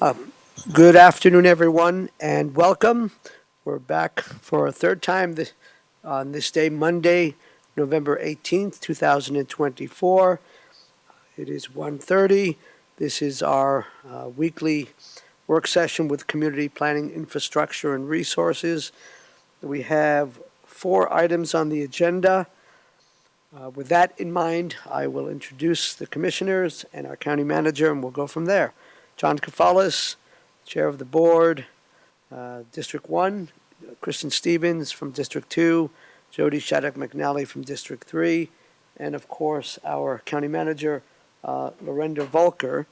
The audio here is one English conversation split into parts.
Uh, Good afternoon, everyone, and welcome. We're back for a third time on this day, Monday, November 18th, 2024. It is 1:30. This is our weekly work session with Community Planning Infrastructure and Resources. We have 4 items on the agenda. With that in mind, I will introduce the commissioners and our county manager, and we'll go from there. John Kafalis, Chair of the Board, District 1, Kristen Stevens from District 2, Jody Shattuck McNally from District 3, and of course our County Manager, Lorenda Volker.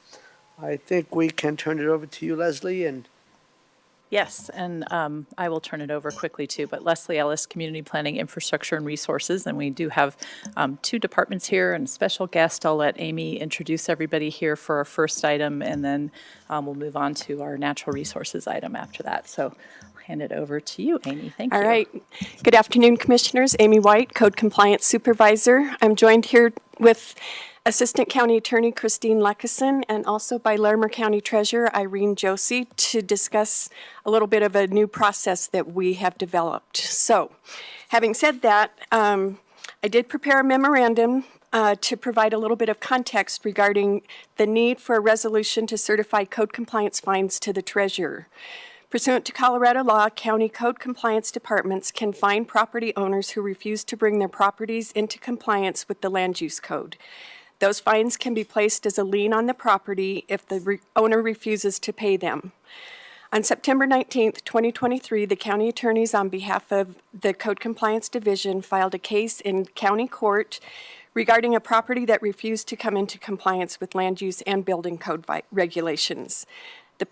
I think we can turn it over to you, Leslie, and Yes, and I will turn it over quickly too, but Leslie Ellis, Community Planning, Infrastructure and Resources, and we do have 2 departments here and a special guest. I'll let Amy introduce everybody here for our first item, and then we'll move on to our natural resources item after that. So I'll hand it over to you, Amy. Thank you. All right. Good afternoon, Commissioners. Amy White, Code Compliance Supervisor. I'm joined here with Assistant County Attorney Christine Leckison and also by Larimer County Treasurer Irene Josie to discuss a little bit of a new process that we have developed. So, having said that, I did prepare a memorandum to provide a little bit of context regarding the need for a resolution to certify code compliance fines to the Treasurer. Pursuant to Colorado law, county code compliance departments can fine property owners who refuse to bring their properties into compliance with the land use code. Those fines can be placed as a lien on the property if the owner refuses to pay them. On September 19th, 2023, the county attorneys on behalf of the Code Compliance Division filed a case in county court regarding a property that refused to come into compliance with land use and building code regulations. The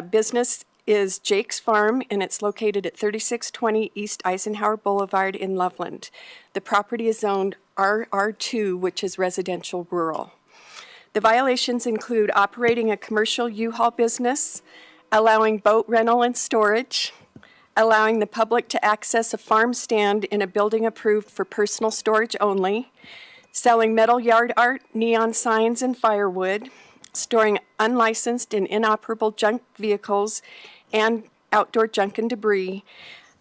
business is Jake's Farm, and it's located at 3620 East Eisenhower Boulevard in Loveland. The property is zoned RR2, which is residential rural. The violations include operating a commercial U-Haul business, allowing boat rental and storage, allowing the public to access a farm stand in a building approved for personal storage only, selling metal yard art, neon signs, and firewood, storing unlicensed and inoperable junk vehicles and outdoor junk and debris,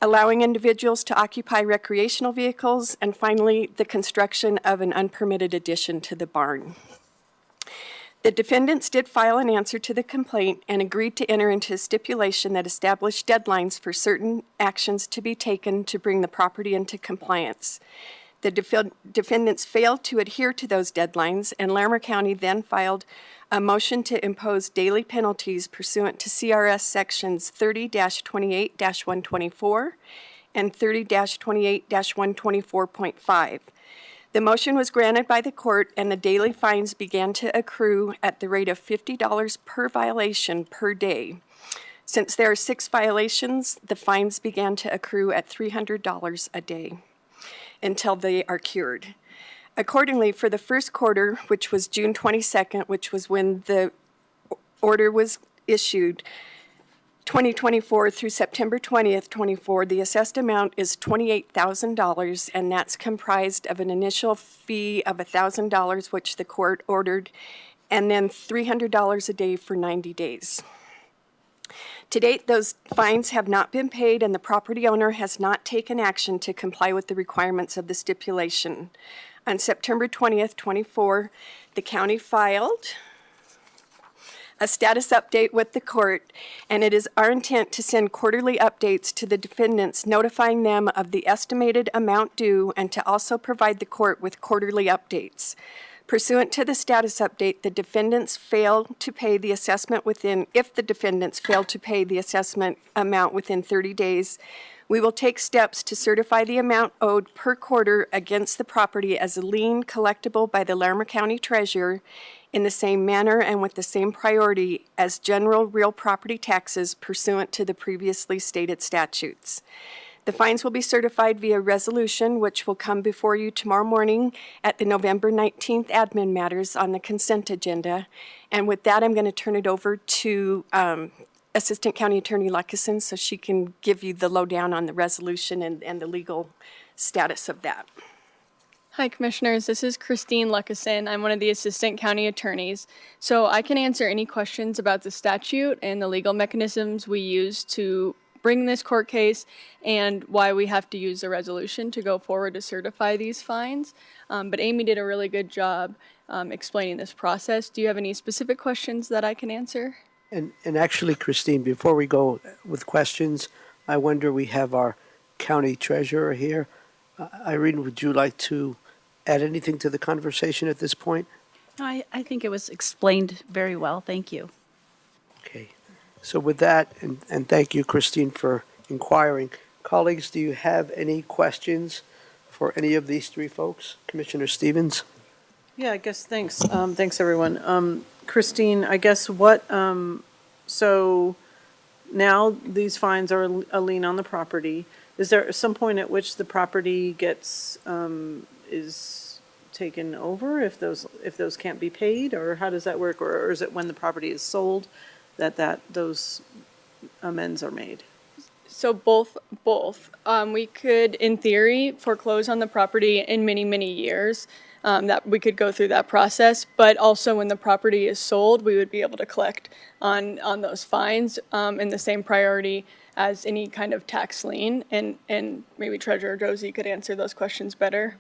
allowing individuals to occupy recreational vehicles, and finally, the construction of an unpermitted addition to the barn. The defendants did file an answer to the complaint and agreed to enter into a stipulation that established deadlines for certain actions to be taken to bring the property into compliance. The defendants failed to adhere to those deadlines, and Larimer County then filed a motion to impose daily penalties pursuant to CRS sections 30-28-124 and 30-28-124.5. The motion was granted by the court, and the daily fines began to accrue at the rate of $50 per violation per day. Since there are 6 violations, the fines began to accrue at $300 a day until they are cured. Accordingly, for the first quarter, which was June 22nd, which was when the order was issued, 2024 through September 20th, 24, the assessed amount is $28,000, and that's comprised of an initial fee of $1,000, which the court ordered, and then $300 a day for 90 days. To date, those fines have not been paid, and the property owner has not taken action to comply with the requirements of the stipulation. On September 20th, 24, the county filed a status update with the court, and it is our intent to send quarterly updates to the defendants, notifying them of the estimated amount due, and to also provide the court with quarterly updates. Pursuant to the status update, the defendants failed to pay the assessment if the defendants fail to pay the assessment amount within 30 days, we will take steps to certify the amount owed per quarter against the property as a lien collectible by the Larimer County Treasurer in the same manner and with the same priority as general real property taxes pursuant to the previously stated statutes. The fines will be certified via resolution, which will come before you tomorrow morning at the November 19th admin matters on the consent agenda. And with that, I'm going to turn it over to Assistant County Attorney Leckison so she can give you the lowdown on the resolution and the legal status of that. Hi, Commissioners. This is Christine Luckison. I'm one of the Assistant County Attorneys. So I can answer any questions about the statute and the legal mechanisms we use to bring this court case and why we have to use a resolution to go forward to certify these fines. But Amy did a really good job explaining this process. Do you have any specific questions that I can answer? And actually, Christine, before we go with questions, I wonder, we have our county treasurer here. Irene, would you like to add anything to the conversation at this point? I think it was explained very well. Thank you. Okay. So with that, and thank you, Christine, for inquiring. Colleagues, do you have any questions for any of these three folks? Commissioner Stevens? Yeah, I guess, thanks. Thanks, everyone. Christine, I guess so now these fines are a lien on the property. Is there some point at which the property is taken over if those can't be paid, or how does that work? Or is it when the property is sold that those amends are made? So both. We could, in theory, foreclose on the property in many, many years. That we could go through that process, but also when the property is sold, we would be able to collect on those fines in the same priority as any kind of tax lien. And maybe Treasurer Josie could answer those questions better.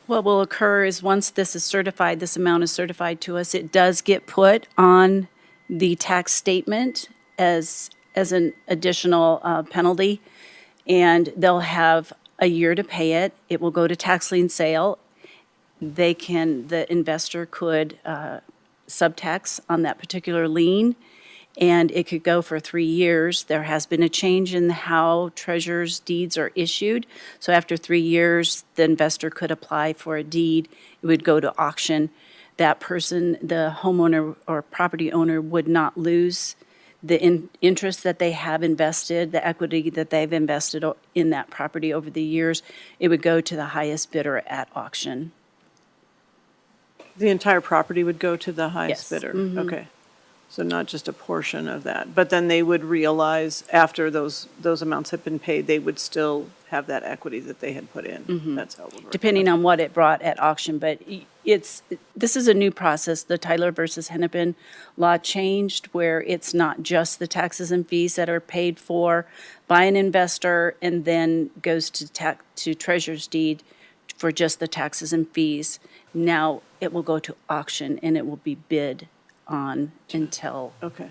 What will occur is once this is certified, this amount is certified to us, it does get put on the tax statement as an additional penalty, and they'll have a year to pay it. It will go to tax lien sale. The investor could subtax on that particular lien, and it could go for 3 years. There has been a change in how treasurer's deeds are issued. So after 3 years, the investor could apply for a deed. It would go to auction. That person, the homeowner or property owner, would not lose the interest that they have invested, the equity that they've invested in that property over the years. It would go to the highest bidder at auction. The entire property would go to the highest Yes. bidder? Mhm. Okay. So not just a portion of that, but then they would realize after those amounts have been paid, they would still have that equity that they had put in. That's how it would work. Depending on what it brought at auction, but this is a new process. The Tyler versus Hennepin law changed where it's not just the taxes and fees that are paid for by an investor and then goes to treasurer's deed for just the taxes and fees. Now it will go to auction and it will be bid on until Okay.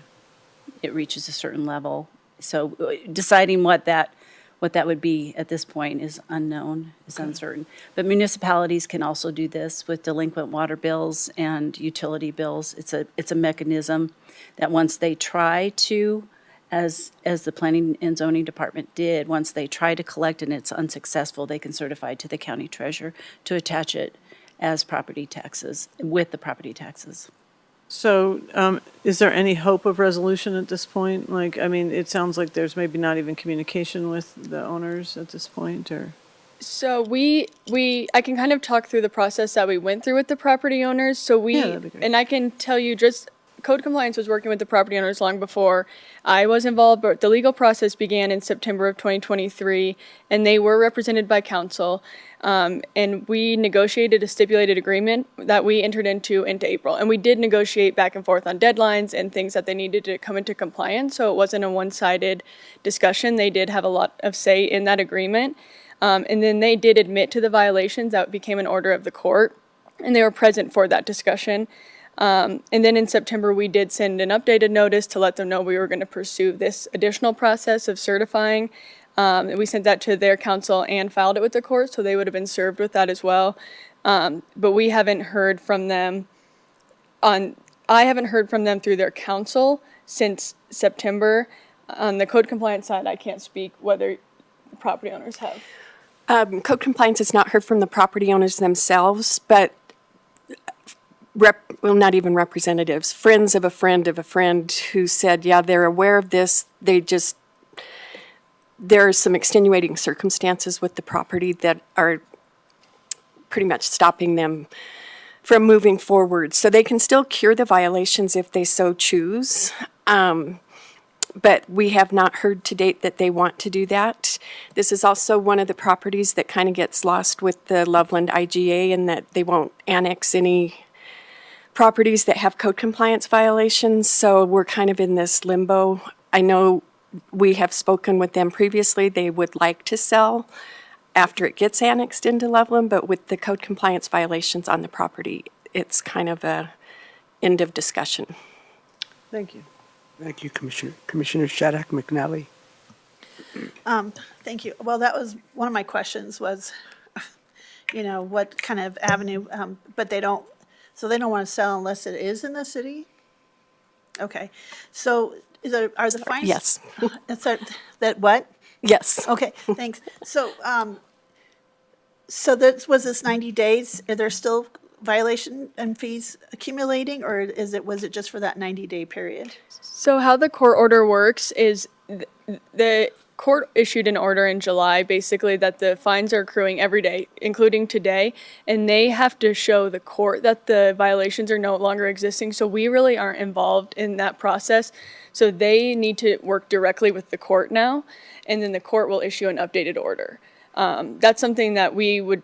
it reaches a certain level. So deciding what that would be at this point is unknown, is uncertain. But municipalities can also do this with delinquent water bills and utility bills. It's a mechanism that once they try to, as the Planning and Zoning Department did, once they try to collect and it's unsuccessful, they can certify to the county treasurer to attach it as property taxes, with the property taxes. So, is there any hope of resolution at this point? It sounds like there's maybe not even communication with the owners at this point, or? So I can kind of talk through the process that we went through with the property owners. So Yeah, that'd be great. and I can tell you, just code compliance was working with the property owners long before I was involved, but the legal process began in September of 2023, and they were represented by counsel. And we negotiated a stipulated agreement that we entered into April. And we did negotiate back and forth on deadlines and things that they needed to come into compliance. So it wasn't a one-sided discussion. They did have a lot of say in that agreement. And then they did admit to the violations. That became an order of the court. And they were present for that discussion. And then in September, we did send an updated notice to let them know we were going to pursue this additional process of certifying. We sent that to their counsel and filed it with the court, so they would have been served with that as well. But we haven't heard from them I haven't heard from them through their counsel since September. On the code compliance side, I can't speak whether the property owners have. Code compliance has not heard from the property owners themselves, but not even representatives, friends of a friend who said, yeah, they're aware of this. There are some extenuating circumstances with the property that are pretty much stopping them from moving forward. So they can still cure the violations if they so choose. but we have not heard to date that they want to do that. This is also one of the properties that kind of gets lost with the Loveland IGA in that they won't annex any properties that have code compliance violations, so we're kind of in this limbo. I know we have spoken with them previously. They would like to sell after it gets annexed into Loveland, but with the code compliance violations on the property, it's kind of a end of discussion. Thank you. Thank you, Commissioner. Commissioner Shattuck McNally. Thank you. Well, that was, one of my questions was, what kind of avenue, but they don't want to sell unless it is in the city? Okay, so are the fines? Yes. That what? Yes. Okay, thanks. So, so that, was this 90 days? Are there still violation and fees accumulating, or was it just for that 90-day period? So how the court order works is the court issued an order in July, basically, that the fines are accruing every day, including today, and they have to show the court that the violations are no longer existing. So we really aren't involved in that process. So they need to work directly with the court now, and then the court will issue an updated order. That's something that we would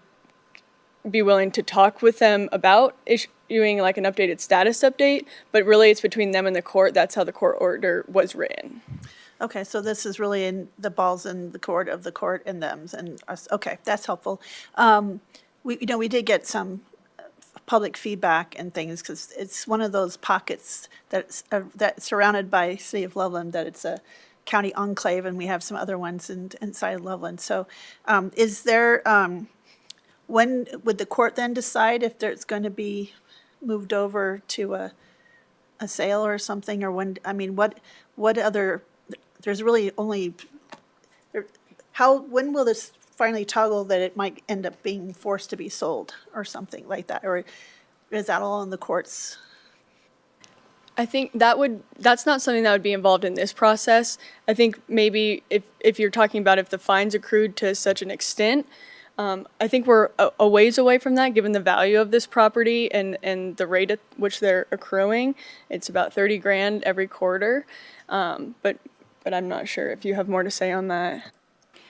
be willing to talk with them about, issuing like an updated status update, but really it's between them and the court. That's how the court order was written. Okay, so this is really in the balls in the court of the court and them's and us. Okay, that's helpful. We did get some public feedback and things, because it's one of those pockets that's surrounded by City of Loveland, that it's a county enclave, and we have some other ones inside Loveland. So is there, when would the court then decide if there's going to be moved over to a sale or something, or when, I mean, what other, there's really only, when will this finally toggle that it might end up being forced to be sold or something like that? Or is that all in the courts? I think that's not something that would be involved in this process. I think maybe if you're talking about if the fines accrued to such an extent, I think we're a ways away from that, given the value of this property and the rate at which they're accruing. It's about 30 grand every quarter, but I'm not sure if you have more to say on that.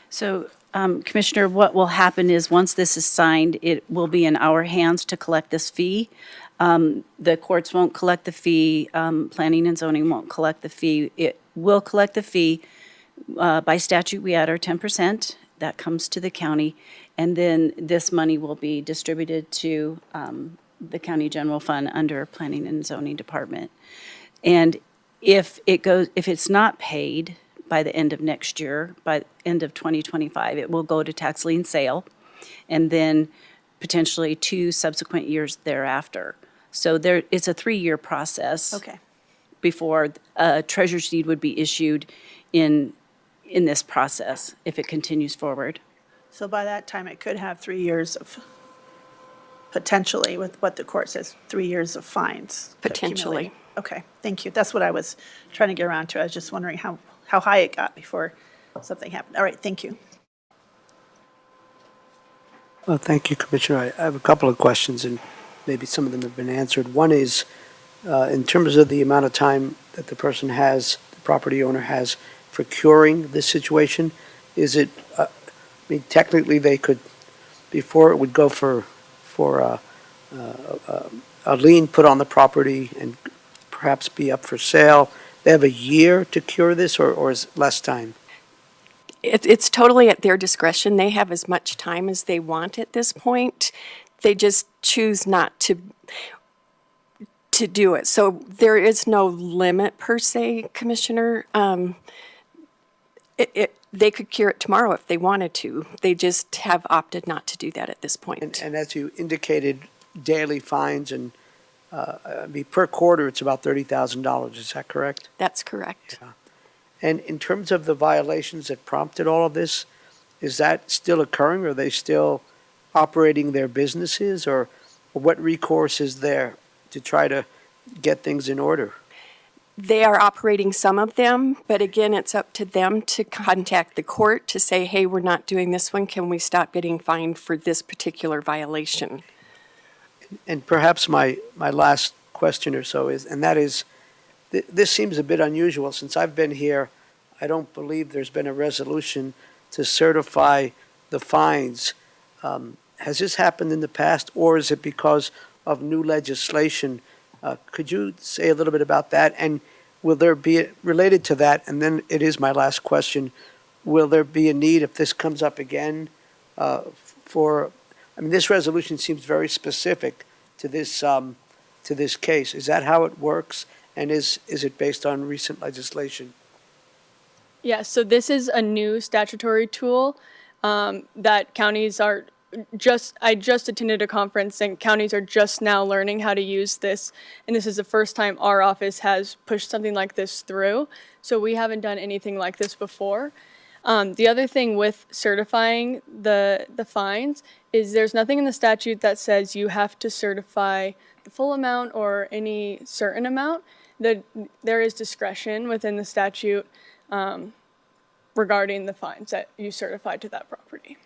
So, Commissioner, what will happen is once this is signed, it will be in our hands to collect this fee. The courts won't collect the fee. Planning and zoning won't collect the fee. It will collect the fee. By statute, we add our 10%. That comes to the county. And then this money will be distributed to the county general fund under Planning and Zoning Department. And if it's not paid by the end of next year, by the end of 2025, it will go to tax lien sale, and then potentially 2 subsequent years thereafter. So it's a 3-year process. Okay. Before a treasurer's deed would be issued in this process, if it continues forward. So by that time, it could have 3 years of, potentially, with what the court says, 3 years of fines. to Potentially. accumulate. Okay, thank you. That's what I was trying to get around to. I was just wondering how high it got before something happened. All right, thank you. Well, thank you, Commissioner. I have a couple of questions, and maybe some of them have been answered. One is, in terms of the amount of time that the person has, the property owner has, for curing this situation, is it, I mean, technically they could, before it would go for a lien put on the property and perhaps be up for sale, they have a year to cure this, or is it less time? It's totally at their discretion. They have as much time as they want at this point. They just choose not to do it. So there is no limit per se, Commissioner. They could cure it tomorrow if they wanted to. They just have opted not to do that at this point. And as you indicated, daily fines and, I mean, per quarter, it's about $30,000, is that correct? That's correct. And in terms of the violations that prompted all of this, is that still occurring? Are they still operating their businesses, or what recourse is there to try to get things in order? They are operating some of them, but again, it's up to them to contact the court to say, hey, we're not doing this one. Can we stop getting fined for this particular violation? And perhaps my last question or so is, and that is, this seems a bit unusual. Since I've been here, I don't believe there's been a resolution to certify the fines. Has this happened in the past, or is it because of new legislation? Could you say a little bit about that? And will there be, related to that, and then it is my last question, will there be a need, if this comes up again, for, I mean, this resolution seems very specific to this case. Is that how it works? And is it based on recent legislation? Yeah, so this is a new statutory tool that counties are I just attended a conference and counties are just now learning how to use this. And this is the first time our office has pushed something like this through. So we haven't done anything like this before. The other thing with certifying the fines is there's nothing in the statute that says you have to certify the full amount or any certain amount. There is discretion within the statute regarding the fines that you certify to that property.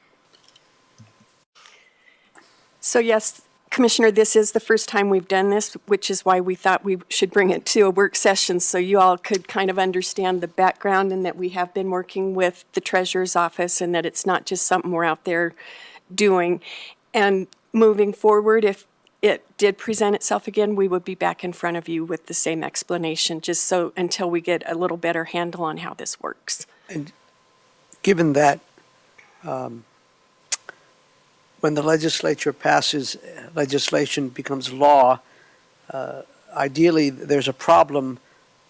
So yes, Commissioner, this is the first time we've done this, which is why we thought we should bring it to a work session so you all could kind of understand the background and that we have been working with the Treasurer's Office and that it's not just something we're out there doing. And moving forward, if it did present itself again, we would be back in front of you with the same explanation, just so until we get a little better handle on how this works. And given that, when the legislature passes legislation, becomes law, ideally there's a problem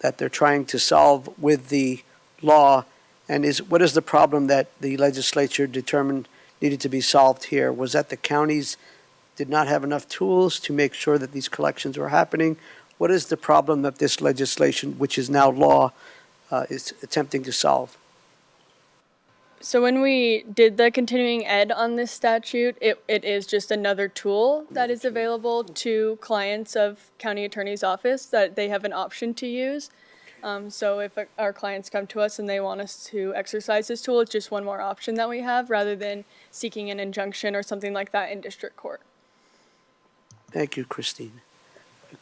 that they're trying to solve with the law. And what is the problem that the legislature determined needed to be solved here? Was that the counties did not have enough tools to make sure that these collections were happening? What is the problem that this legislation, which is now law, is attempting to solve? So when we did the continuing ed on this statute, it is just another tool that is available to clients of county attorney's office that they have an option to use. So if our clients come to us and they want us to exercise this tool, it's just one more option that we have rather than seeking an injunction or something like that in district court. Thank you, Christine.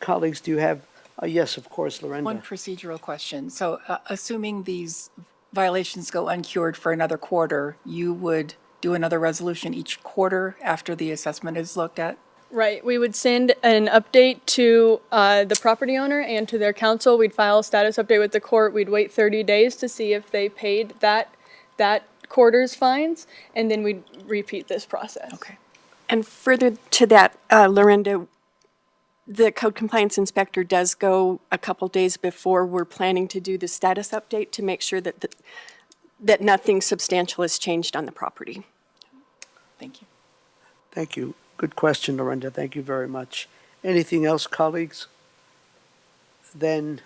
Colleagues, do you have, yes, of course, Lorenda. One procedural question. So assuming these violations go uncured for another quarter, you would do another resolution each quarter after the assessment is looked at? Right, we would send an update to the property owner and to their counsel. We'd file a status update with the court. We'd wait 30 days to see if they paid that quarter's fines, and then we'd repeat this process. Okay. And further to that, Lorenda, the code compliance inspector does go a couple days before we're planning to do the status update to make sure that that nothing substantial has changed on the property. Thank you. Thank you. Good question, Lorenda. Thank you very much. Anything else, colleagues? Then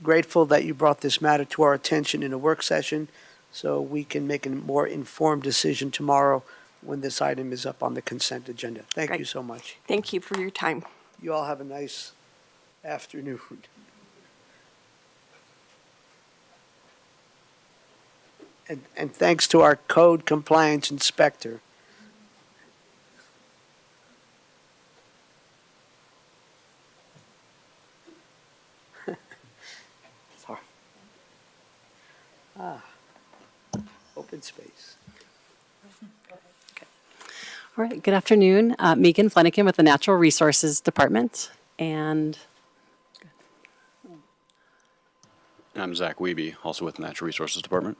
grateful that you brought this matter to our attention in a work session so we can make a more informed decision tomorrow when this item is up on the consent agenda. Thank you Great. so much. Thank you for your time. You all have a nice afternoon. And thanks to our code compliance inspector. Sorry. Open space. All right, good afternoon. Megan Flanagan with the Natural Resources Department. And I'm Zach Wiebe, also with the Natural Resources Department.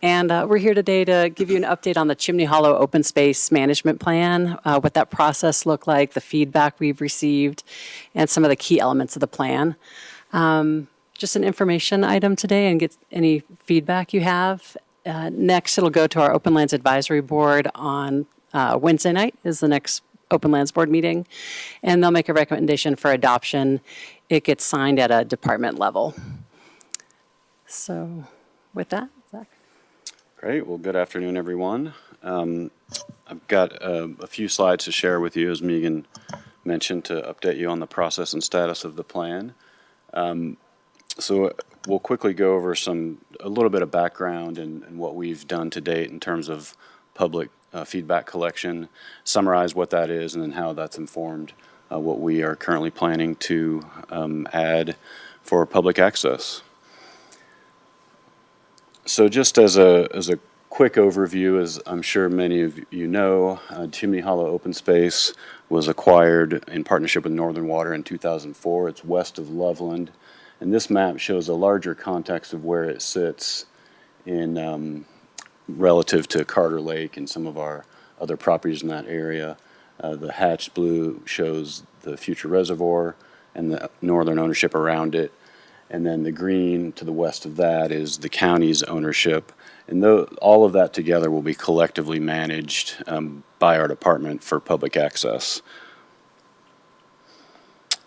we're here today to give you an update on the Chimney Hollow Open Space Management Plan, what that process looked like, the feedback we've received, and some of the key elements of the plan. Just an information item today and get any feedback you have. Next, it'll go to our Open Lands Advisory Board on Wednesday night is the next Open Lands Board meeting, and they'll make a recommendation for adoption. It gets signed at a department level. So with that, Zach. Great. Well, good afternoon, everyone. I've got a few slides to share with you, as Megan mentioned, to update you on the process and status of the plan. So we'll quickly go over a little bit of background and what we've done to date in terms of public feedback collection, summarize what that is, and then how that's informed what we are currently planning to add for public access. So just as a quick overview, as I'm sure many of you know, Chimney Hollow Open Space was acquired in partnership with Northern Water in 2004. It's west of Loveland, and this map shows a larger context of where it sits in relative to Carter Lake and some of our other properties in that area. The hatched blue shows the future reservoir and the northern ownership around it. And then the green to the west of that is the county's ownership. And all of that together will be collectively managed by our department for public access.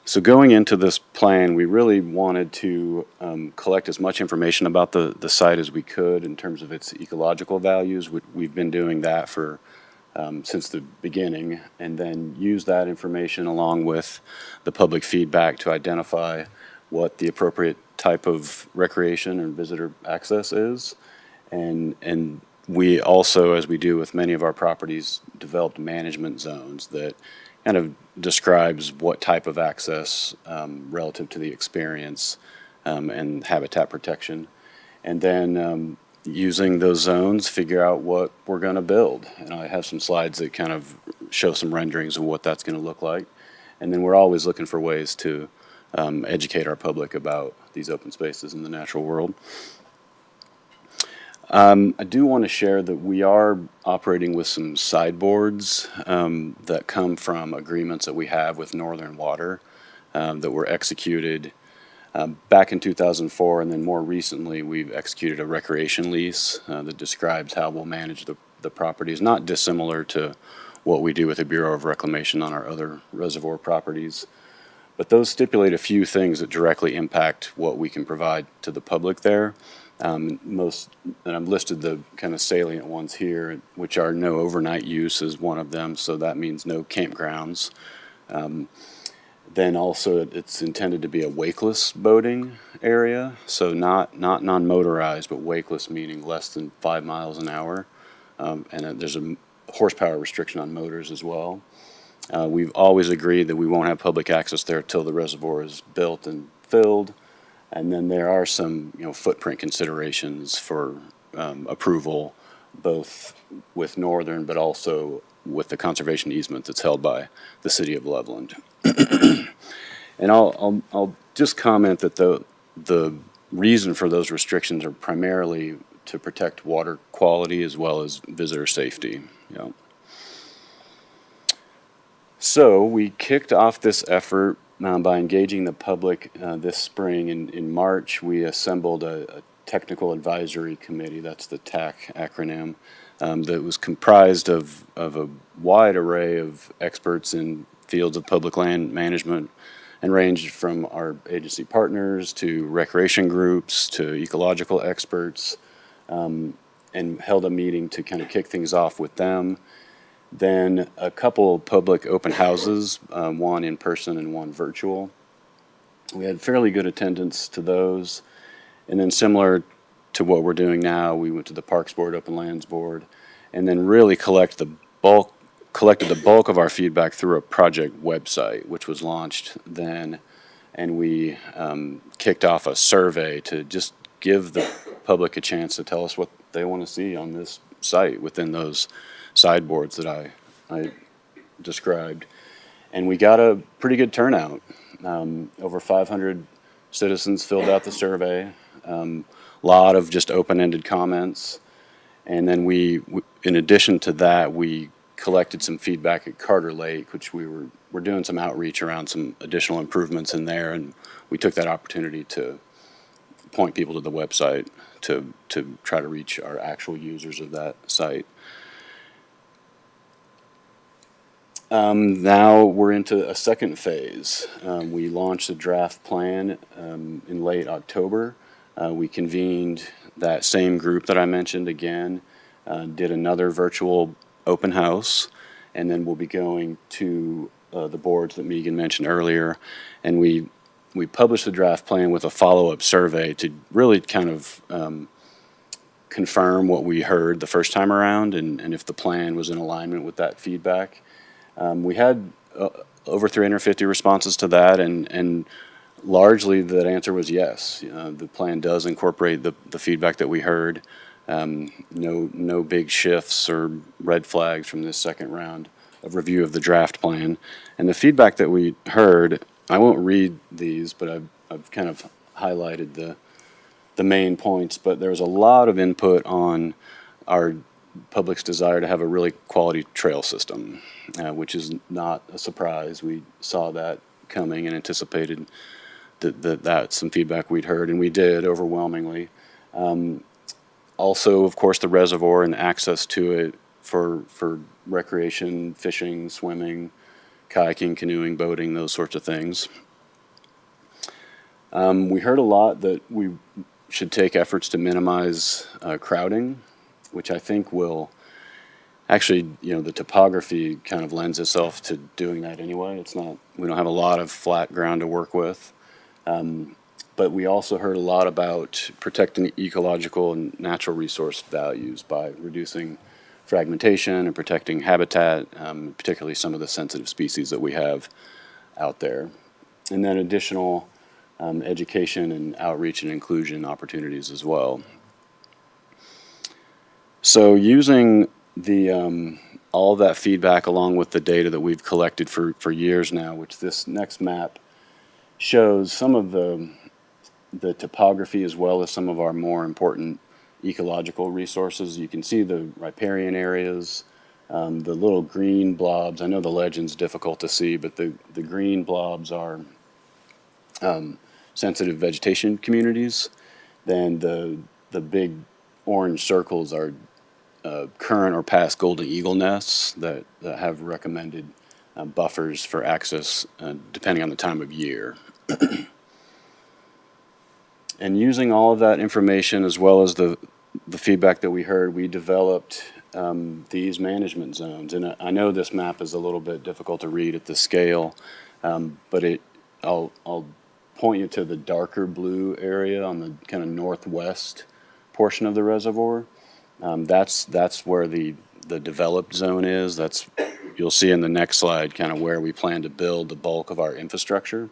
So going into this plan, we really wanted to collect as much information about the site as we could in terms of its ecological values. We've been doing that for since the beginning, and then use that information along with the public feedback to identify what the appropriate type of recreation and visitor access is. And we also, as we do with many of our properties, developed management zones that kind of describes what type of access relative to the experience and habitat protection. And then using those zones, figure out what we're going to build. And I have some slides that kind of show some renderings of what that's going to look like. And then we're always looking for ways to educate our public about these open spaces in the natural world. I do want to share that we are operating with some sideboards that come from agreements that we have with Northern Water that were executed back in 2004, and then more recently we've executed a recreation lease that describes how we'll manage the properties, not dissimilar to what we do with the Bureau of Reclamation on our other reservoir properties. But those stipulate a few things that directly impact what we can provide to the public there. And I've listed the kind of salient ones here, which are no overnight use is one of them, so that means no campgrounds. Then also it's intended to be a wakeless boating area, so not non-motorized, but wakeless meaning less than 5 miles an hour. And there's a horsepower restriction on motors as well. We've always agreed that we won't have public access there till the reservoir is built and filled. And then there are some, footprint considerations for approval, both with Northern, but also with the conservation easement that's held by the city of Loveland. And I'll just comment that the reason for those restrictions are primarily to protect water quality as well as visitor safety. So we kicked off this effort by engaging the public this spring. In March, we assembled a technical advisory committee, that's the TAC acronym, that was comprised of a wide array of experts in fields of public land management and ranged from our agency partners to recreation groups to ecological experts, and held a meeting to kind of kick things off with them. Then a couple public open houses, one in person and one virtual. We had fairly good attendance to those. And then similar to what we're doing now, we went to the Parks Board, Open Lands Board, and then really collected the bulk of our feedback through a project website, which was launched then. And we kicked off a survey to just give the public a chance to tell us what they want to see on this site within those sideboards that I described. And we got a pretty good turnout. Over 500 citizens filled out the survey. A lot of just open-ended comments. And then in addition to that, we collected some feedback at Carter Lake, which we're doing some outreach around some additional improvements in there. And we took that opportunity to point people to the website to try to reach our actual users of that site. Now we're into a second phase. We launched a draft plan in late October. We convened that same group that I mentioned again, did another virtual open house, and then we'll be going to the boards that Megan mentioned earlier. And we published the draft plan with a follow-up survey to really kind of confirm what we heard the first time around and if the plan was in alignment with that feedback. We had over 350 responses to that, and largely, that answer was yes. The plan does incorporate the feedback that we heard. No big shifts or red flags from this second round of review of the draft plan. And the feedback that we heard, I won't read these, but I've kind of highlighted the main points. But there was a lot of input on our public's desire to have a really quality trail system, which is not a surprise. We saw that coming and anticipated that's some feedback we'd heard, and we did overwhelmingly. Also, of course, the reservoir and access to it for recreation, fishing, swimming, kayaking, canoeing, boating, those sorts of things. We heard a lot that we should take efforts to minimize crowding, which I think will actually, the topography kind of lends itself to doing that anyway. We don't have a lot of flat ground to work with. But we also heard a lot about protecting ecological and natural resource values by reducing fragmentation and protecting habitat, particularly some of the sensitive species that we have out there. And then additional education and outreach and inclusion opportunities as well. So using all of that feedback along with the data that we've collected for years now, which this next map shows some of the topography as well as some of our more important ecological resources. You can see the riparian areas, the little green blobs. I know the legend's difficult to see, but the green blobs are sensitive vegetation communities. Then the big orange circles are current or past golden eagle nests that have recommended buffers for access depending on the time of year. And using all of that information as well as the feedback that we heard, we developed these management zones. And I know this map is a little bit difficult to read at the scale, but I'll point you to the darker blue area on the kind of northwest portion of the reservoir. That's where the developed zone is. You'll see in the next slide kind of where we plan to build the bulk of our infrastructure.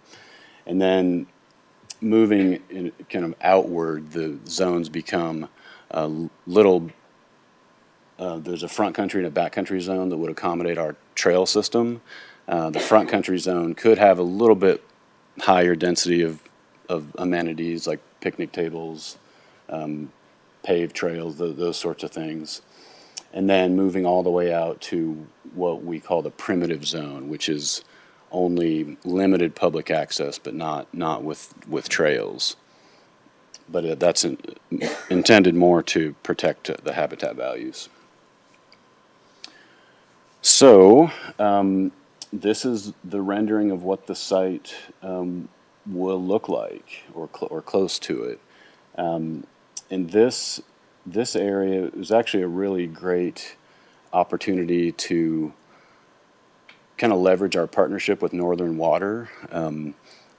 And then moving in kind of outward, the zones become there's a front country and a back country zone that would accommodate our trail system. The front country zone could have a little bit higher density of amenities like picnic tables, paved trails, those sorts of things. And then moving all the way out to what we call the primitive zone, which is only limited public access, but not with trails. But that's intended more to protect the habitat values. So this is the rendering of what the site will look like, or close to it. And this area is actually a really great opportunity to kind of leverage our partnership with Northern Water,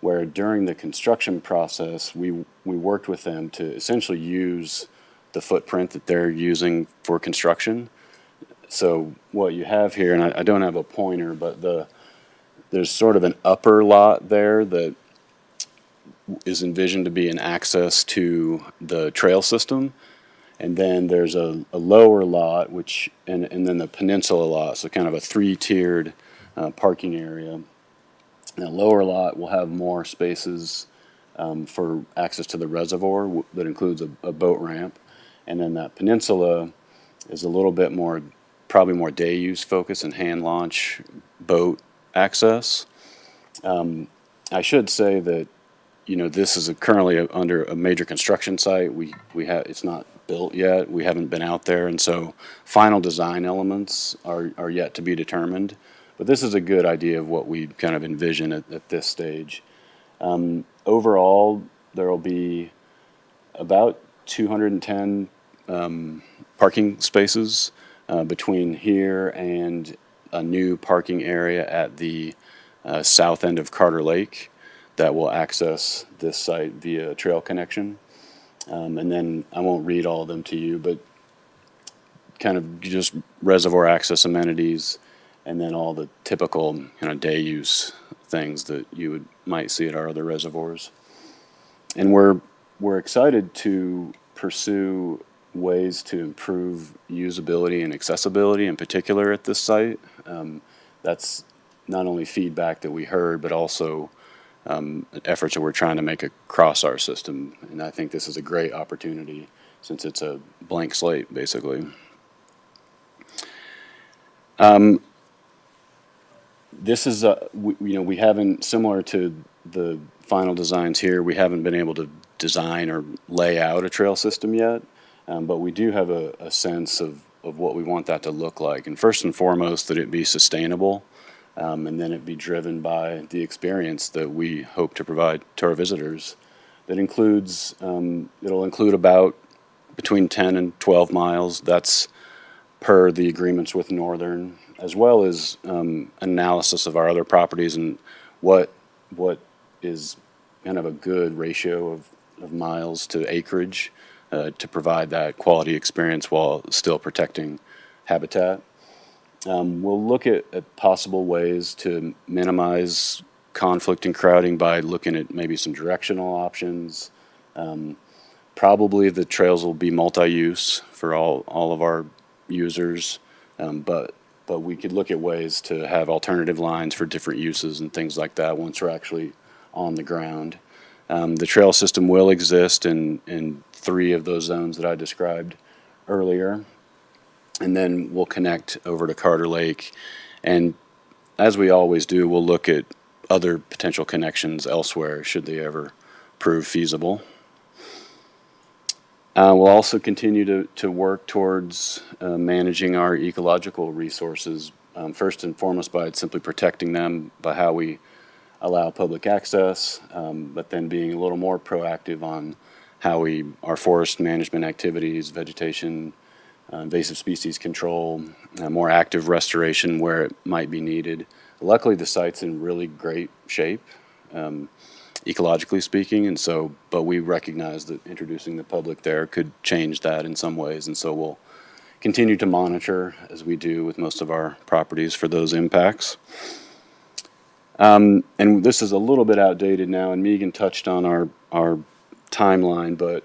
where during the construction process, we worked with them to essentially use the footprint that they're using for construction. So what you have here, and I don't have a pointer, but there's sort of an upper lot there that is envisioned to be an access to the trail system. And then there's a lower lot, and then the peninsula lot, so kind of a three-tiered parking area. And the lower lot will have more spaces for access to the reservoir that includes a boat ramp. And then that peninsula is a little bit more, probably more day use focus and hand launch boat access. I should say that, this is currently under a major construction site. It's not built yet. We haven't been out there, and so final design elements are yet to be determined. But this is a good idea of what we kind of envision at this stage. Overall, there will be about 210 parking spaces between here and a new parking area at the south end of Carter Lake that will access this site via trail connection. And then I won't read all of them to you, but kind of just reservoir access amenities, and then all the typical day use things that you might see at our other reservoirs. And we're excited to pursue ways to improve usability and accessibility in particular at this site. That's not only feedback that we heard, but also efforts that we're trying to make across our system. And I think this is a great opportunity since it's a blank slate, basically. This is, we haven't, similar to the final designs here, we haven't been able to design or lay out a trail system yet, but we do have a sense of what we want that to look like. And first and foremost, that it be sustainable, and then it be driven by the experience that we hope to provide to our visitors. That includes, it'll include about between 10 and 12 miles. That's per the agreements with Northern, as well as analysis of our other properties and what is kind of a good ratio of miles to acreage to provide that quality experience while still protecting habitat. We'll look at possible ways to minimize conflict and crowding by looking at maybe some directional options. Probably the trails will be multi-use for all of our users, but we could look at ways to have alternative lines for different uses and things like that once we're actually on the ground. The trail system will exist in 3 of those zones that I described earlier, and then we'll connect over to Carter Lake. And as we always do, we'll look at other potential connections elsewhere should they ever prove feasible. We'll also continue to work towards managing our ecological resources, first and foremost by simply protecting them by how we allow public access, but then being a little more proactive on how our forest management activities, vegetation, invasive species control, more active restoration where it might be needed. Luckily, the site's in really great shape, ecologically speaking, and so, but we recognize that introducing the public there could change that in some ways, and so we'll continue to monitor, as we do with most of our properties, for those impacts. And this is a little bit outdated now, and Megan touched on our timeline, but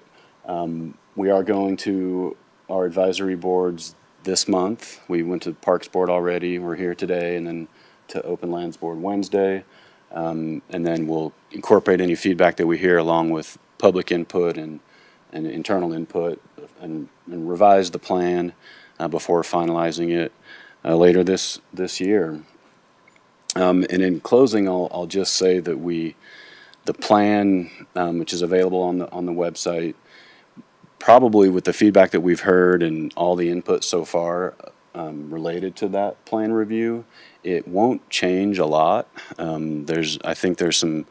we are going to our advisory boards this month. We went to the Parks Board already, we're here today, and then to Open Lands Board Wednesday. And then we'll incorporate any feedback that we hear along with public input and internal input and revise the plan before finalizing it later this year. And in closing, I'll just say that the plan, which is available on the website, probably with the feedback that we've heard and all the input so far related to that plan review, it won't change a lot. I think there's some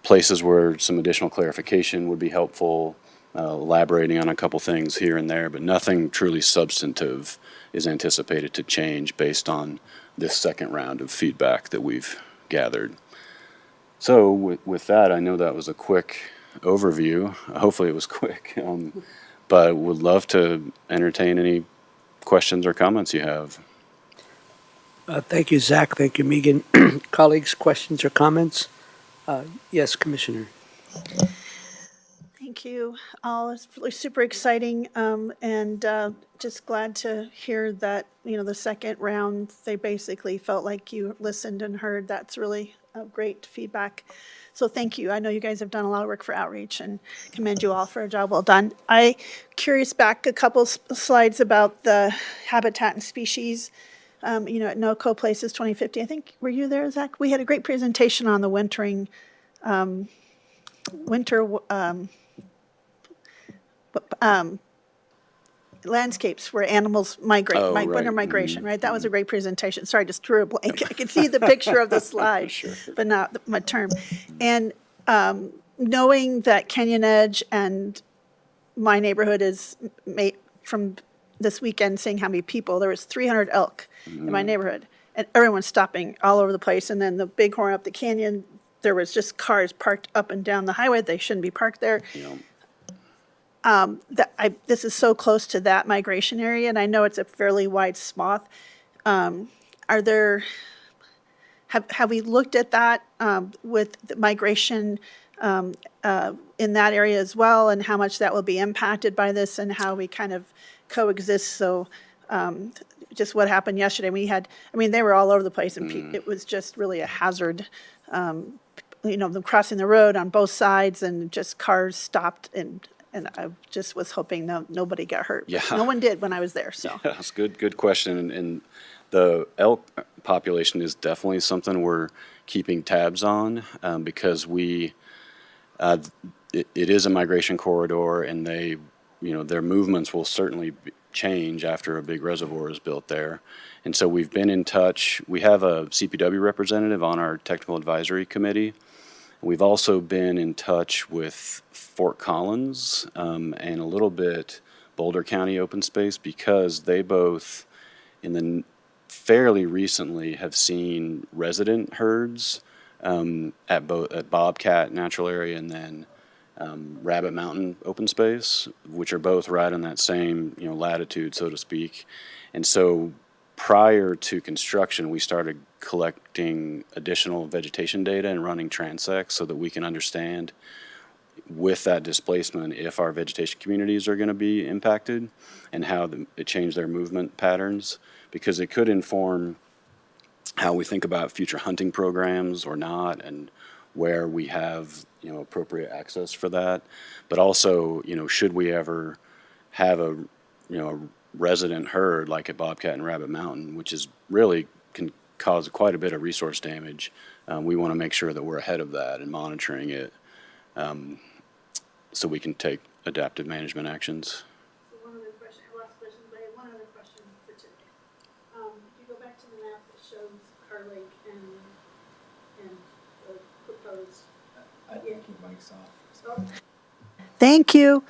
places where some additional clarification would be helpful, elaborating on a couple things here and there, but nothing truly substantive is anticipated to change based on this second round of feedback that we've gathered. So with that, I know that was a quick overview. Hopefully it was quick, but would love to entertain any questions or comments you have. Thank you, Zach. Thank you, Megan. Colleagues, questions or comments? Yes, Commissioner. Thank you all. It's really super exciting, and just glad to hear that, the second round, they basically felt like you listened and heard. That's really great feedback. So thank you. I know you guys have done a lot of work for outreach and commend you all for a job well done. I curious back a couple slides about the habitat and species. At NOCO Places 2050. I think, were you there, Zach? We had a great presentation on the winter landscapes where animals migrate, winter migration, right? That was a great presentation. Sorry, just drew a blank. I could see the picture of the slide, but not my term. And knowing that Canyon Edge and my neighborhood is made from this weekend, seeing how many people, there was 300 elk in my neighborhood, and everyone's stopping all over the place. And then the Bighorn up the canyon, there was just cars parked up and down the highway. They shouldn't be parked there. This is so close to that migration area, and I know it's a fairly wide swath. How have we looked at that with the migration in that area as well, and how much that will be impacted by this, and how we kind of coexist? So just what happened yesterday, they were all over the place, and it was just really a hazard. Them crossing the road on both sides, and just cars stopped, and I just was hoping nobody got hurt. But Yeah. no one did when I was there, so. That's good question. And the elk population is definitely something we're keeping tabs on because it is a migration corridor, and their movements will certainly change after a big reservoir is built there. And so we've been in touch. We have a CPW representative on our technical advisory committee. We've also been in touch with Fort Collins and a little bit Boulder County Open Space, because they both, fairly recently, have seen resident herds at Bobcat Natural Area and then Rabbit Mountain Open Space, which are both right in that same latitude, so to speak. And so prior to construction, we started collecting additional vegetation data and running transects so that we can understand with that displacement if our vegetation communities are going to be impacted and how it changed their movement patterns, because it could inform how we think about future hunting programs or not, and where we have appropriate access for that. But also, should we ever have a resident herd like at Bobcat and Rabbit Mountain, which is really can cause quite a bit of resource damage, we want to make sure that we're ahead of that and monitoring it so we can take adaptive management actions. So one other question, last question, but I have one other question for today. If you go back to the map that shows Carr Lake and the proposed. I think your mic's off. Thank you.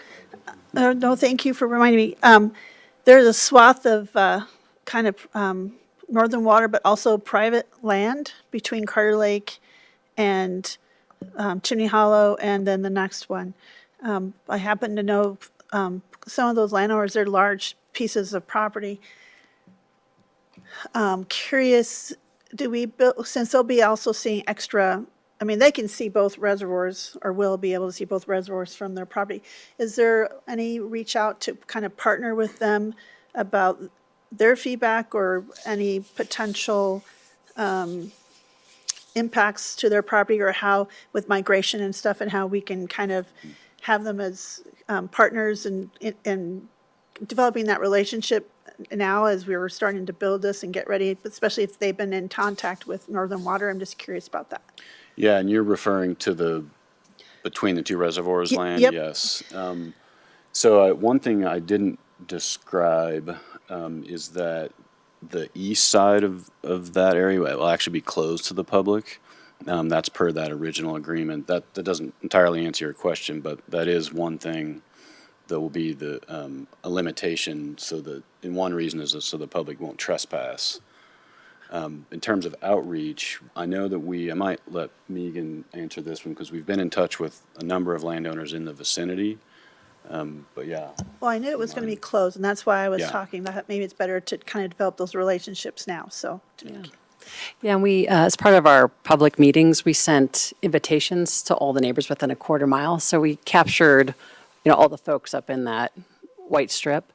No, thank you for reminding me. There's a swath of kind of northern water, but also private land between Carter Lake and Chimney Hollow, and then the next one. I happen to know some of those landowners, they're large pieces of property. Curious, do we build, since they'll be also seeing extra, they can see both reservoirs, or will be able to see both reservoirs from their property. Is there any reach out to kind of partner with them about their feedback or any potential impacts to their property, or how with migration and stuff, and how we can kind of have them as partners and developing that relationship now as we were starting to build this and get ready, especially if they've been in contact with Northern Water? I'm just curious about that. Yeah, and you're referring to between the two reservoirs land? Yep. Yes. So one thing I didn't describe is that the east side of that area will actually be closed to the public. That's per that original agreement. That doesn't entirely answer your question, but that is one thing that will be a limitation, and one reason is so the public won't trespass. In terms of outreach, I know that I might let Megan answer this one, because we've been in touch with a number of landowners in the vicinity. But yeah. Well, I knew it was going to be closed, and that's why I was Yeah. talking that maybe it's better to kind of develop those relationships now, so. Yeah, and we, as part of our public meetings, we sent invitations to all the neighbors within a quarter mile. So we captured, all the folks up in that white strip.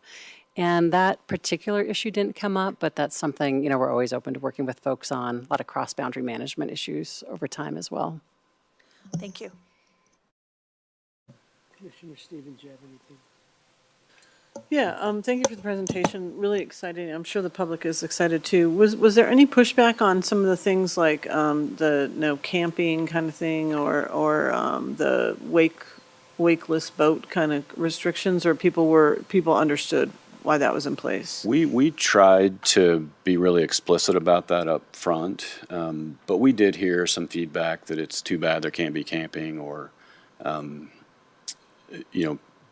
And that particular issue didn't come up, but that's something, we're always open to working with folks on. A lot of cross-boundary management issues over time as well. Thank you. Commissioner Stevens, do you have anything? Yeah, thank you for the presentation. Really exciting. I'm sure the public is excited too. Was there any pushback on some of the things like the no camping kind of thing, or the wakeless boat kind of restrictions, or people understood why that was in place? We tried to be really explicit about that up front, but we did hear some feedback that it's too bad there can't be camping, or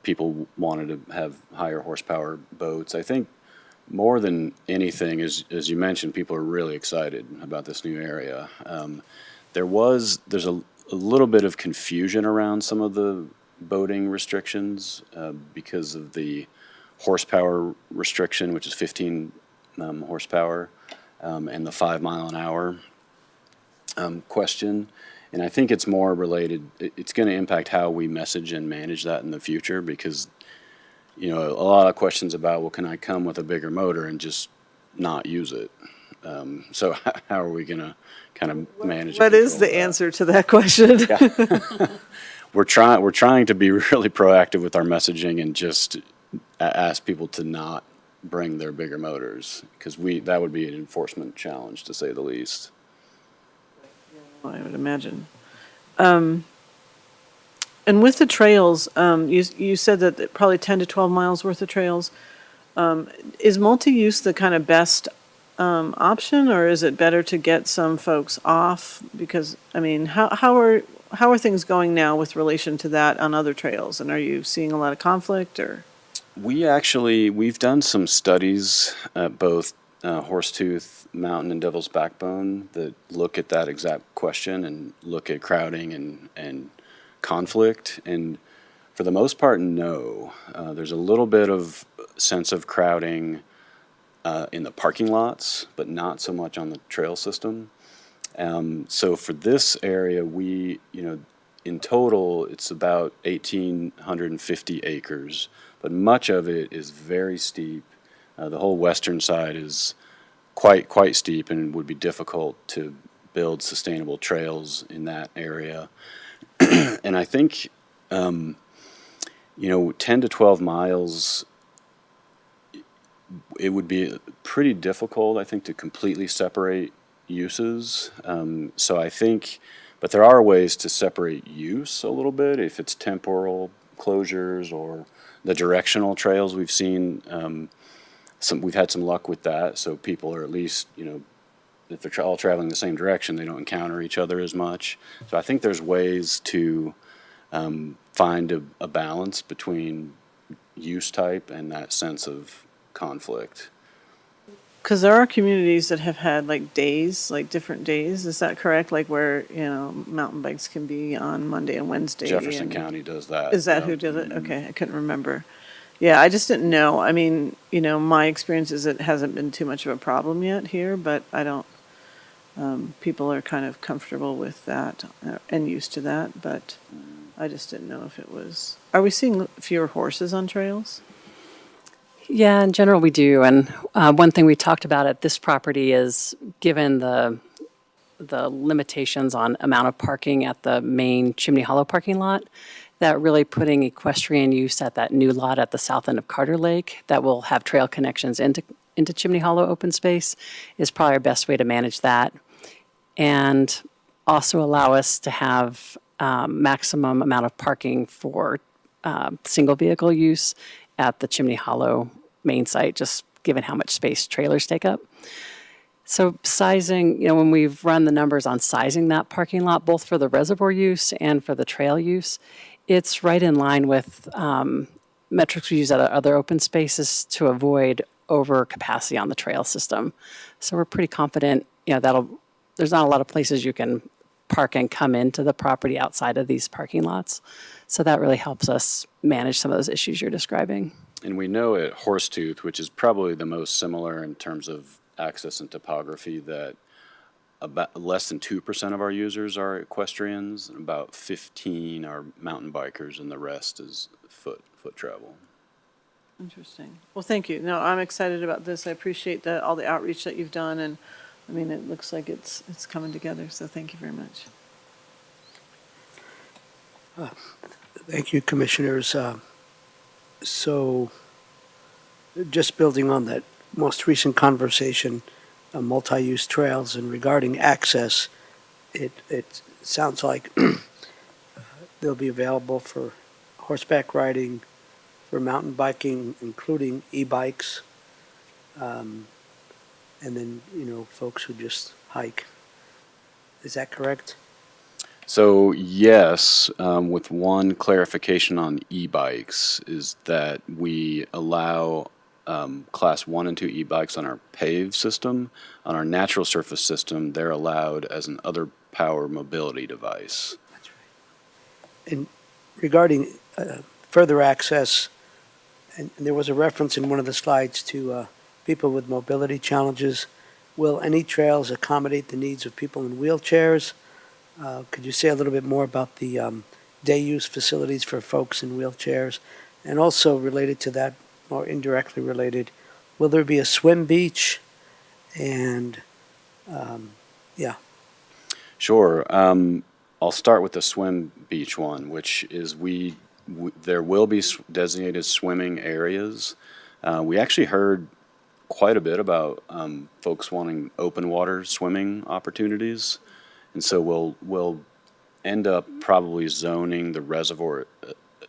people wanted to have higher horsepower boats. I think more than anything, as you mentioned, people are really excited about this new area. There's a little bit of confusion around some of the boating restrictions because of the horsepower restriction, which is 15 horsepower, and the 5 mile an hour. question. And I think it's more related, it's going to impact how we message and manage that in the future because, you know, a lot of questions about, well, can I come with a bigger motor and just not use it? So how are we going to kind of manage? What is the answer to that question? We're trying to be really proactive with our messaging and just ask people to not bring their bigger motors because that would be an enforcement challenge to say the least. I would imagine. And with the trails, you said that probably 10 to 12 miles worth of trails. Is multi-use the kind of best option, or is it better to get some folks off? Because, I mean, how are things going now with relation to that on other trails? And are you seeing a lot of conflict, or? We've done some studies at both Horsetooth Mountain and Devil's Backbone that look at that exact question and look at crowding and conflict. And for the most part, no. There's a little bit of sense of crowding in the parking lots, but not so much on the trail system. So for this area, in total, it's about 1,850 acres, but much of it is very steep. The whole western side is quite steep and would be difficult to build sustainable trails in that area. And I think, 10 to 12 miles, it would be pretty difficult, I think, to completely separate uses. So I think, but there are ways to separate use a little bit if it's temporal closures or the directional trails we've seen. We've had some luck with that, so people are at least, if they're all traveling the same direction, they don't encounter each other as much. So I think there's ways to find a balance between use type and that sense of conflict. Because there are communities that have had like days, like different days. Is that correct? Like where, mountain bikes can be on Monday and Wednesday. Jefferson County does that. Is that who did it? Okay, I couldn't remember. Yeah, I just didn't know. I mean, my experience is it hasn't been too much of a problem yet here, but I don't, people are kind of comfortable with that and used to that, but I just didn't know if it was, are we seeing fewer horses on trails? Yeah, in general, we do. And one thing we talked about at this property is, given the limitations on amount of parking at the main Chimney Hollow parking lot, that really putting equestrian use at that new lot at the south end of Carter Lake that will have trail connections into Chimney Hollow open space is probably our best way to manage that. And also allow us to have maximum amount of parking for single vehicle use at the Chimney Hollow main site, just given how much space trailers take up. So sizing, when we've run the numbers on sizing that parking lot, both for the reservoir use and for the trail use, it's right in line with metrics we use at other open spaces to avoid overcapacity on the trail system. So we're pretty confident, there's not a lot of places you can park and come into the property outside of these parking lots. So that really helps us manage some of those issues you're describing. And we know at Horsetooth, which is probably the most similar in terms of access and topography, that about less than 2% of our users are equestrians, and about 15 are mountain bikers, and the rest is foot travel. Interesting. Well, thank you. No, I'm excited about this. I appreciate all the outreach that you've done, and I mean, it looks like it's coming together, so thank you very much. Thank you, Commissioners. So just building on that most recent conversation, multi-use trails and regarding access, it sounds like they'll be available for horseback riding, for mountain biking, including e-bikes, and then, folks who just hike. Is that correct? So yes, with one clarification on e-bikes is that we allow class 1 and 2 e-bikes on our paved system. On our natural surface system, they're allowed as an other power mobility device. That's right. And regarding further access, and there was a reference in one of the slides to people with mobility challenges. Will any trails accommodate the needs of people in wheelchairs? Could you say a little bit more about the day use facilities for folks in wheelchairs? And also related to that, or indirectly related, will there be a swim beach? And yeah. Sure. I'll start with the swim beach one, which is there will be designated swimming areas. We actually heard quite a bit about folks wanting open water swimming opportunities, and so we'll end up probably zoning the reservoir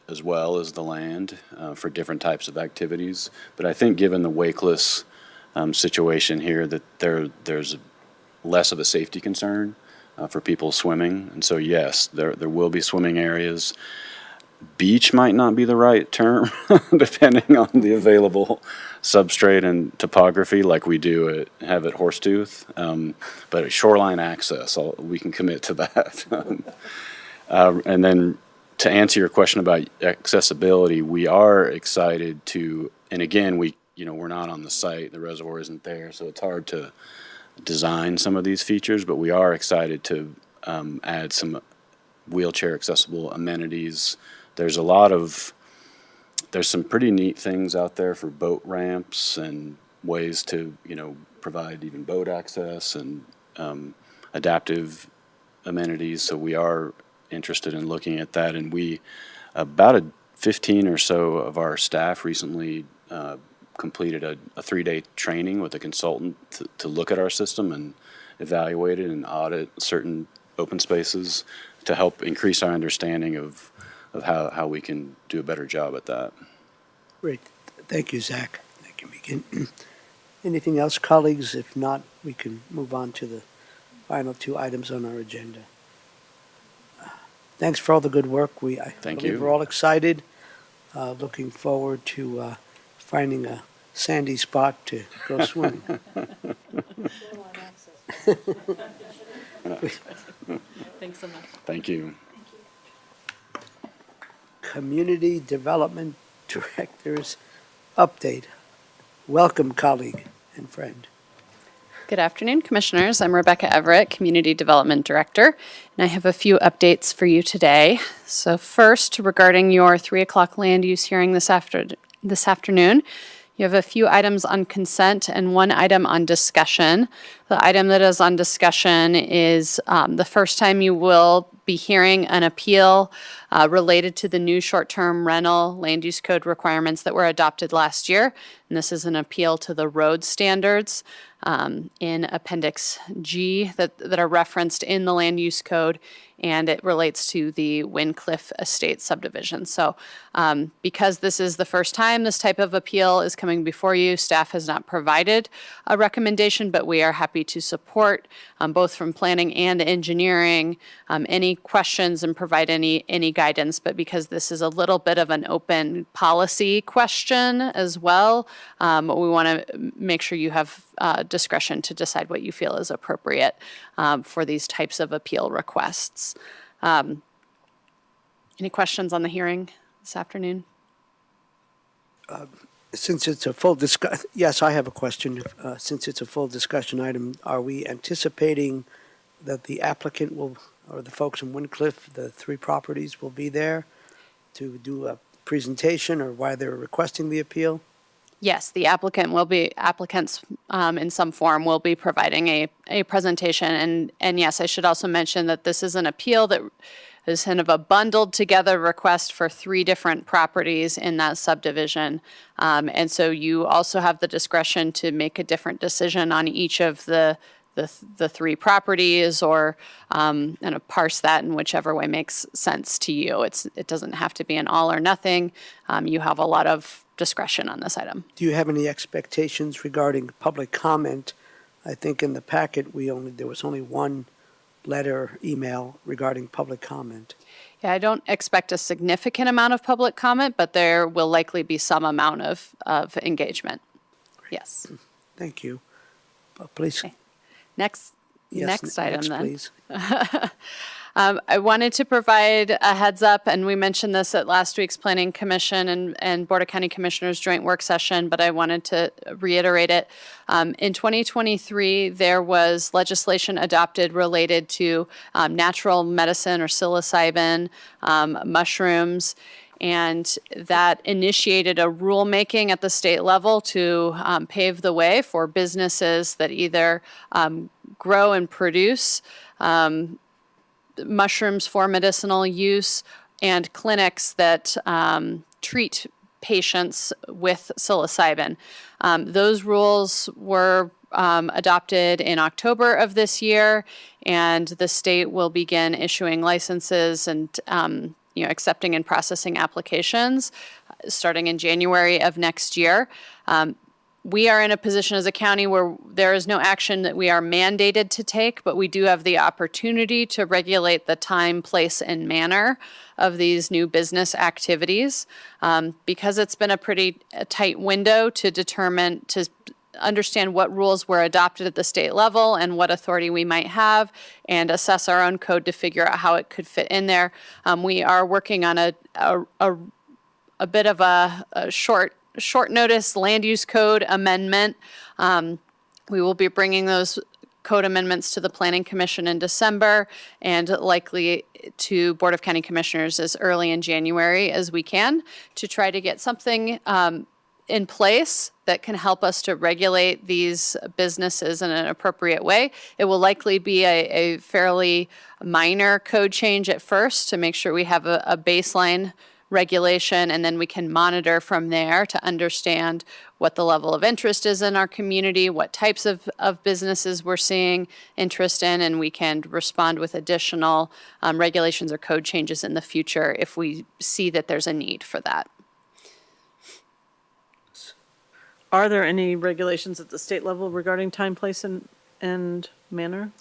as well as the land for different types of activities. But I think given the wakeless situation here, that there's less of a safety concern for people swimming, and so yes, there will be swimming areas. Beach might not be the right term, depending on the available substrate and topography, like we have at Horsetooth. But shoreline access, we can commit to that. And then to answer your question about accessibility, we are excited to, and again, we're not on the site, the reservoir isn't there, so it's hard to design some of these features, but we are excited to add some wheelchair accessible amenities. There's some pretty neat things out there for boat ramps and ways to, provide even boat access and adaptive amenities. So we are interested in looking at that. And about 15 or so of our staff recently completed a 3-day training with a consultant to look at our system and evaluate it and audit certain open spaces to help increase our understanding of how we can do a better job at that. Great. Thank you, Zach. Thank you, Megan. Anything else, colleagues? If not, we can move on to the final 2 items on our agenda. Thanks for all the good work. I Thank believe you. we're all excited. Looking forward to finding a sandy spot to go swimming. Thanks so much. Thank you. Community Development Director's update. Welcome, colleague and friend. Good afternoon, Commissioners. I'm Rebecca Everett, Community Development Director, and I have a few updates for you today. So first, regarding your 3 o'clock land use hearing this afternoon, you have a few items on consent and 1 item on discussion. The item that is on discussion is the first time you will be hearing an appeal related to the new short-term rental land use code requirements that were adopted last year. And this is an appeal to the road standards in Appendix G that are referenced in the land use code, and it relates to the Wincliffe Estate subdivision. So because this is the first time this type of appeal is coming before you, staff has not provided a recommendation, but we are happy to support both from planning and engineering any questions and provide any guidance. But because this is a little bit of an open policy question as well, we want to make sure you have discretion to decide what you feel is appropriate for these types of appeal requests. Any questions on the hearing this afternoon? Since it's a full discussion, yes, I have a question. Since it's a full discussion item, are we anticipating that the applicant or the folks in Wincliffe, the 3 properties, will be there to do a presentation or why they're requesting the appeal? Yes, the applicants in some form will be providing a presentation. And yes, I should also mention that this is an appeal that is kind of a bundled together request for 3 different properties in that subdivision. And so you also have the discretion to make a different decision on each of the 3 properties, or kind of parse that in whichever way makes sense to you. It doesn't have to be an all or nothing. You have a lot of discretion on this item. Do you have any expectations regarding public comment? I think in the packet there was only 1 letter, email regarding public comment. Yeah, I don't expect a significant amount of public comment, but there will likely be some amount of engagement. Great. Yes. Thank you. Please. Okay. Next item next, then. please. I wanted to provide a heads up, and we mentioned this at last week's Planning Commission and Board of County Commissioners joint work session, but I wanted to reiterate it. In 2023, there was legislation adopted related to natural medicine or psilocybin, mushrooms, and that initiated a rulemaking at the state level to pave the way for businesses that either grow and produce mushrooms for medicinal use and clinics that treat patients with psilocybin. Those rules were adopted in October of this year, and the state will begin issuing licenses and accepting and processing applications starting in January of next year. We are in a position as a county where there is no action that we are mandated to take, but we do have the opportunity to regulate the time, place, and manner of these new business activities. Because it's been a pretty tight window to understand what rules were adopted at the state level and what authority we might have and assess our own code to figure out how it could fit in there. We are working on a bit of a short notice land use code amendment. We will be bringing those code amendments to the Planning Commission in December and likely to Board of County Commissioners as early in January as we can to try to get something in place that can help us to regulate these businesses in an appropriate way. It will likely be a fairly minor code change at first to make sure we have a baseline regulation, and then we can monitor from there to understand what the level of interest is in our community, what types of businesses we're seeing interest in, and we can respond with additional regulations or code changes in the future if we see that there's a need for that. Are there any regulations at the state level regarding time, place, and manner?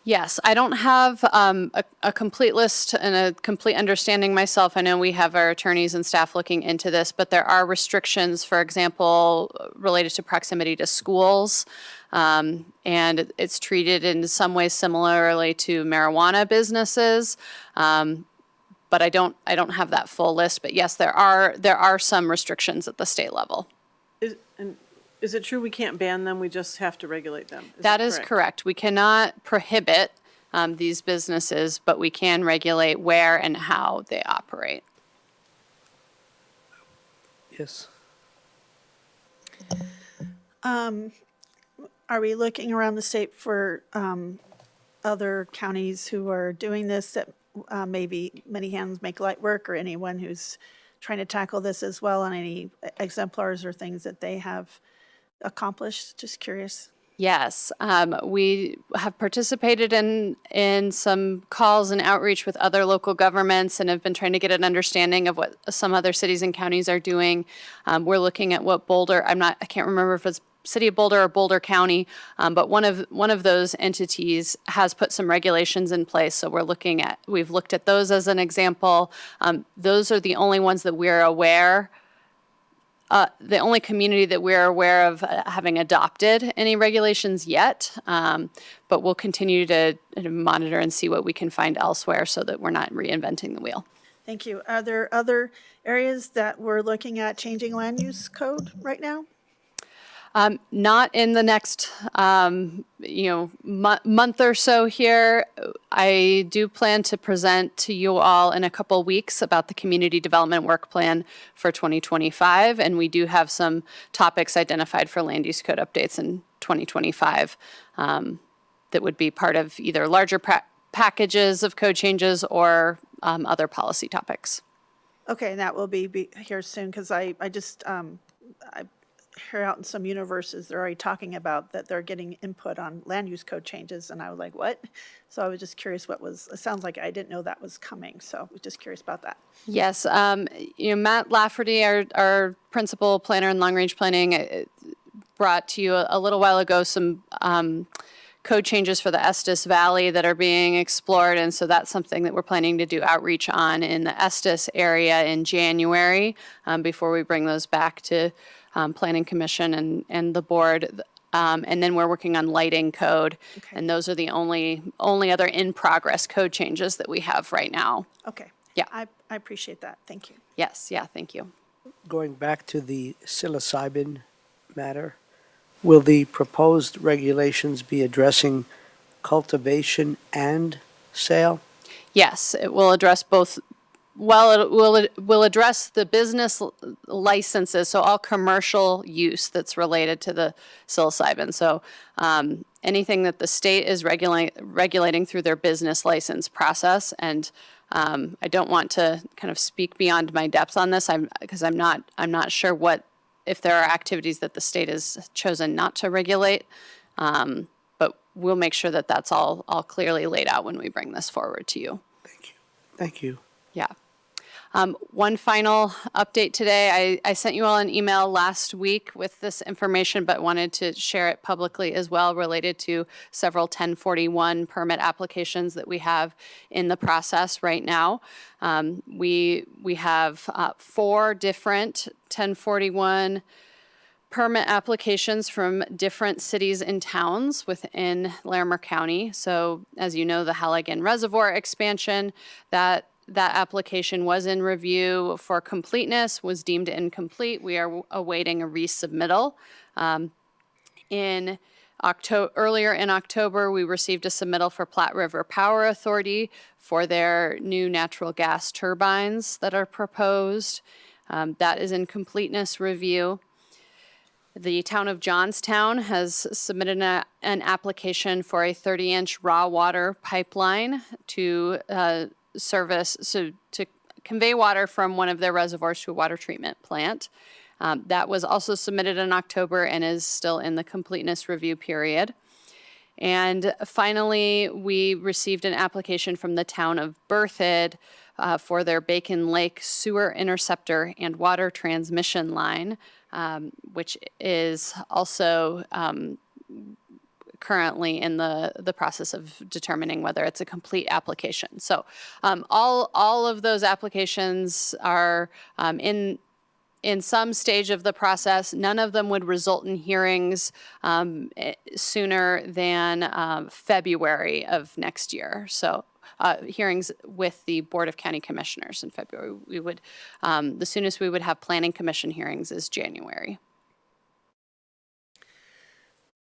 Yes, I don't have a complete list and a complete understanding myself. I know we have our attorneys and staff looking into this, but there are restrictions, for example, related to proximity to schools. And it's treated in some ways similarly to marijuana businesses. But I don't have that full list. But yes, there are some restrictions at the state level. Is it true we can't ban them, we just have to regulate them? That is correct. We cannot prohibit these businesses, but we can regulate where and how they operate. Yes. Are we looking around the state for other counties who are doing this that maybe many hands make light work, or anyone who's trying to tackle this as well, on any exemplars or things that they have accomplished? Just curious. Yes, we have participated in some calls and outreach with other local governments and have been trying to get an understanding of what some other cities and counties are doing. We're looking at what Boulder, I can't remember if it's City of Boulder or Boulder County, but one of those entities has put some regulations in place. So we've looked at those as an example. Those are the only ones that we're aware. The only community that we're aware of having adopted any regulations yet, but we'll continue to monitor and see what we can find elsewhere so that we're not reinventing the wheel. Thank you. Are there other areas that we're looking at changing land use code right now? Not in the next, month or so here. I do plan to present to you all in a couple weeks about the community development work plan for 2025, and we do have some topics identified for land use code updates in 2025 that would be part of either larger packages of code changes or other policy topics. Okay, and that will be here soon, because I hear out in some universes, they're already talking about that they're getting input on land use code changes, and I was like, what? So I was just curious it sounds like I didn't know that was coming, so I was just curious about that. Yes, Matt Lafferty, our principal planner in long-range planning, brought to you a little while ago some code changes for the Estes Valley that are being explored, and so that's something that we're planning to do outreach on in the Estes area in January before we bring those back to Planning Commission and the board. And then we're working on lighting code. Okay. And those are the only other in-progress code changes that we have right now. Okay. Yeah. I appreciate that. Thank you. Yes, yeah, thank you. Going back to the psilocybin matter, will the proposed regulations be addressing cultivation and sale? Yes, it will address both. Well, it will address the business licenses, so all commercial use that's related to the psilocybin. So anything that the state is regulating through their business license process. And I don't want to kind of speak beyond my depth on this, because I'm not sure if there are activities that the state has chosen not to regulate. But we'll make sure that that's all clearly laid out when we bring this forward to you. Thank you. Thank you. Yeah. One final update today. I sent you all an email last week with this information, but wanted to share it publicly as well, related to several 1041 permit applications that we have in the process right now. We have 4 different 1041 permit applications from different cities and towns within Larimer County. So as you know, the Halligan Reservoir expansion, that application was in review for completeness, was deemed incomplete. We are awaiting a resubmittal. Earlier in October, we received a submittal for Platte River Power Authority for their new natural gas turbines that are proposed. That is in completeness review. The town of Johnstown has submitted an application for a 30-inch raw water pipeline to to convey water from one of their reservoirs to a water treatment plant. That was also submitted in October and is still in the completeness review period. And finally, we received an application from the town of Berthoud for their Bacon Lake sewer interceptor and water transmission line, which is also currently in the process of determining whether it's a complete application. So all of those applications are in some stage of the process. None of them would result in hearings sooner than February of next year. So hearings with the Board of County Commissioners in February. We would, the soonest we would have Planning Commission hearings is January.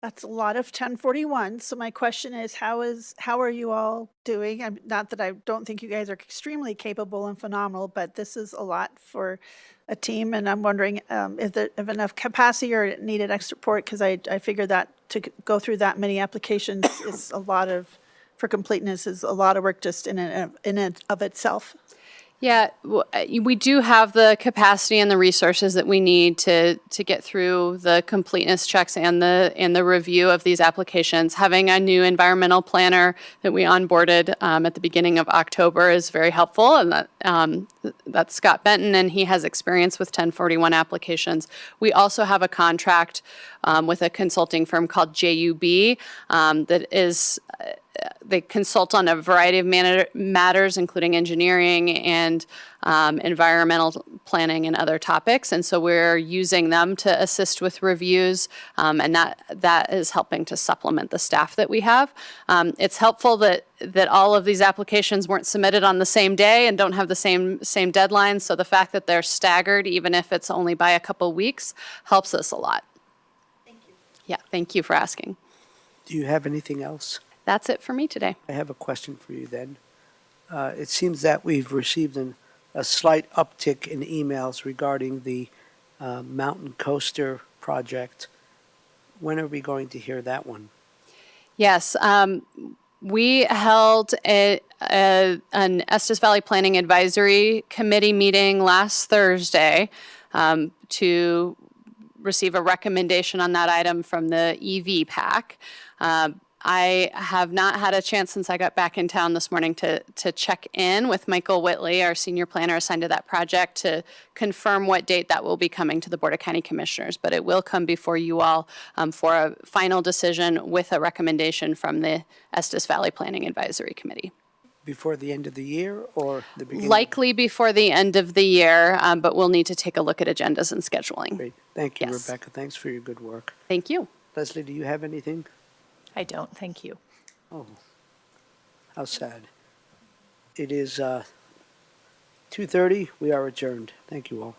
That's a lot of 1041. So my question is, how are you all doing? Not that I don't think you guys are extremely capable and phenomenal, but this is a lot for a team. And I'm wondering if there have enough capacity or needed extra support, because I figured that to go through that many applications is a lot of, for completeness, is a lot of work just in and of itself. Yeah, we do have the capacity and the resources that we need to get through the completeness checks and the review of these applications. Having a new environmental planner that we onboarded at the beginning of October is very helpful, and that's Scott Benton, and he has experience with 1041 applications. We also have a contract with a consulting firm called JUB that is. They consult on a variety of matters, including engineering and environmental planning and other topics. And so we're using them to assist with reviews, and that is helping to supplement the staff that we have. It's helpful that all of these applications weren't submitted on the same day and don't have the same deadlines. So the fact that they're staggered, even if it's only by a couple weeks, helps us a lot. Thank you. Yeah, thank you for asking. Do you have anything else? That's it for me today. I have a question for you then. It seems that we've received a slight uptick in emails regarding the Mountain Coaster project. When are we going to hear that one? Yes, we held an Estes Valley Planning Advisory Committee meeting last Thursday to receive a recommendation on that item from the EV PAC. I have not had a chance since I got back in town this morning to check in with Michael Whitley, our senior planner assigned to that project, to confirm what date that will be coming to the Board of County Commissioners. But it will come before you all for a final decision with a recommendation from the Estes Valley Planning Advisory Committee. Before the end of the year or the beginning? Likely before the end of the year, but we'll need to take a look at agendas and scheduling. Great. Thank you, Yes. Rebecca. Thanks for your good work. Thank you. Leslie, do you have anything? I don't, thank you. How sad. It is 2:30. We are adjourned. Thank you all.